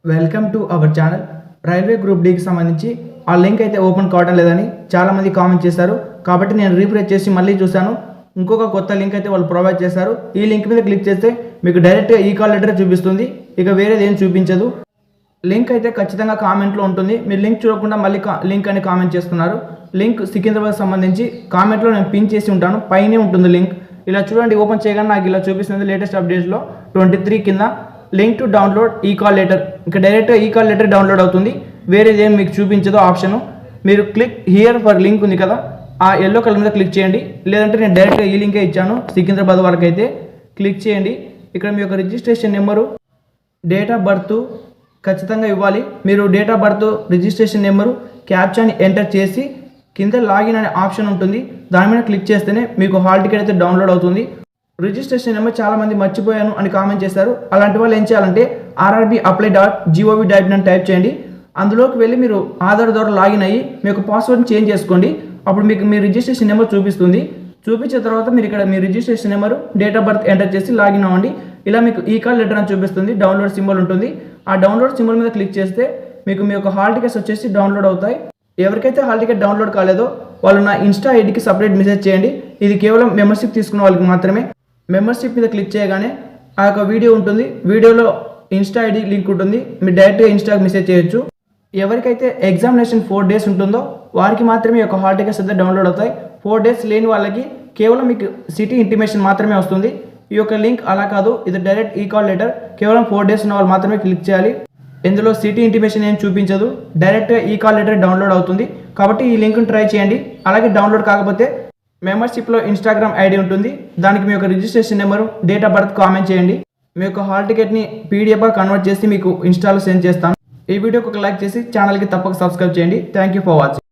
Welcome to our channel. Railway group డీకి సంబంధించి ఆ లింక్ అయితే ఓపెన్ కావడం లేదని చాలామంది కామెంట్ చేశారు. కాబట్టి నేను రీఫ్రెష్ చేసి మళ్ళీ చూశాను. ఇంకొక కొత్త లింక్ అయితే వాళ్ళు ప్రొవైడ్ చేశారు. ఈ లింక్ మీద క్లిక్ చేస్తే మీకు డైరెక్ట్గా ఈ కాల్ లెటర్ చూపిస్తుంది. ఇక వేరేది ఏం చూపించదు. లింక్ అయితే ఖచ్చితంగా కామెంట్లో ఉంటుంది. మీరు లింక్ చూడకుండా మళ్ళీ లింక్ అని కామెంట్ చేస్తున్నారు. లింక్ సికింద్రాబాద్ సంబంధించి కామెంట్లో నేను పిన్ చేసి ఉంటాను. పైనే ఉంటుంది లింక్. ఇలా చూడండి, ఓపెన్ చేయగానే నాకు ఇలా చూపిస్తుంది. లేటెస్ట్ అప్డేట్స్లో 23 కింద లింక్ టు డౌన్లోడ్ ఈ కాల్ లెటర్. ఇంకా డైరెక్ట్గా ఈ కాల్ లెటర్ డౌన్లోడ్ అవుతుంది. వేరేది ఏం మీకు చూపించదో ఆప్షను. మీరు క్లిక్ హియర్ ఫర్ లింక్ ఉంది కదా, ఆ ఎల్లో కలర్ మీద క్లిక్ చేయండి. లేదంటే నేను డైరెక్ట్గా ఈ లింకే ఇచ్చాను. సికింద్రాబాద్ వరకు అయితే క్లిక్ చేయండి. ఇక్కడ మీ యొక్క registration number, date of birth ఖచ్చితంగా ఇవ్వాలి. మీరు date of birth, registration number, క్యాప్చాని ఎంటర్ చేసి కింద లాగిన్ అనే ఆప్షన్ ఉంటుంది. దాని మీద క్లిక్ చేస్తేనే మీకు హాల్ టికెట్ అయితే డౌన్లోడ్ అవుతుంది. రిజిస్ట్రేషన్ నెంబర్ చాలామంది మర్చిపోయాను అని కామెంట్ చేశారు. అలాంటి వాళ్ళు ఏం చేయాలంటే rrbapply.gov.in అని టైప్ చేయండి. అందులోకి వెళ్ళి మీరు ఆధార్ ద్వారా లాగిన్ అయ్యి మీ యొక్క పాస్వర్డ్ని చేంజ్ చేసుకోండి. అప్పుడు మీకు మీ రిజిస్ట్రేషన్ నెంబర్ చూపిస్తుంది. చూపించిన తర్వాత మీరు ఇక్కడ మీ registration number, date of birth enter చేసి లాగిన్ అవ్వండి. ఇలా మీకు ఈ కాల్ లెటర్ అని చూపిస్తుంది. డౌన్లోడ్ సింబల్ ఉంటుంది. ఆ డౌన్లోడ్ సింబల్ మీద క్లిక్ చేస్తే మీకు మీ యొక్క హాల్ టికెట్స్ వచ్చేసి డౌన్లోడ్ అవుతాయి. ఎవరికైతే హాల్ టికెట్ డౌన్లోడ్ కాలేదో వాళ్ళు నా ఇన్స్టా ఐడికి సపరేట్ మెసేజ్ చేయండి. ఇది కేవలం మెంబర్షిప్ తీసుకున్న వాళ్ళకి మాత్రమే. మెంబర్షిప్ మీద క్లిక్ చేయగానే ఆ యొక్క వీడియో ఉంటుంది. వీడియోలో ఇన్స్టా ఐడి లింక్ ఉంటుంది. మీరు డైరెక్ట్గా ఇన్స్టాకి మెసేజ్ చేయొచ్చు. ఎవరికైతే ఎగ్జామినేషన్ 4 days ఉంటుందో వారికి మాత్రమే ఈ యొక్క హాల్ టికెట్స్ అయితే డౌన్లోడ్ అవుతాయి. 4 days లేని వాళ్ళకి కేవలం మీకు సిటీ ఇంటిమేషన్ మాత్రమే వస్తుంది. ఈ యొక్క లింక్ అలా కాదు, ఇది డైరెక్ట్ ఈ కాల్ లెటర్. కేవలం 4 days ఉన్న వాళ్ళు మాత్రమే క్లిక్ చేయాలి. ఇందులో సిటీ ఇంటిమేషన్ ఏం చూపించదు. డైరెక్ట్గా ఈ కాల్ లెటర్ డౌన్లోడ్ అవుతుంది. కాబట్టి ఈ లింక్ను ట్రై చేయండి. అలాగే డౌన్లోడ్ కాకపోతే మెంబర్షిప్లో ఇన్స్టాగ్రామ్ ఐడి ఉంటుంది. దానికి మీ యొక్క registration number, date of birth comment చేయండి. మీ యొక్క హాల్ టికెట్ని పీడిఎఫ్గా కన్వర్ట్ చేసి మీకు ఇన్స్టాలో సెండ్ చేస్తాను. ఈ వీడియోకి ఒక లైక్ చేసి ఛానల్కి తప్పక సబ్స్క్రైబ్ చేయండి. Thank you for watching.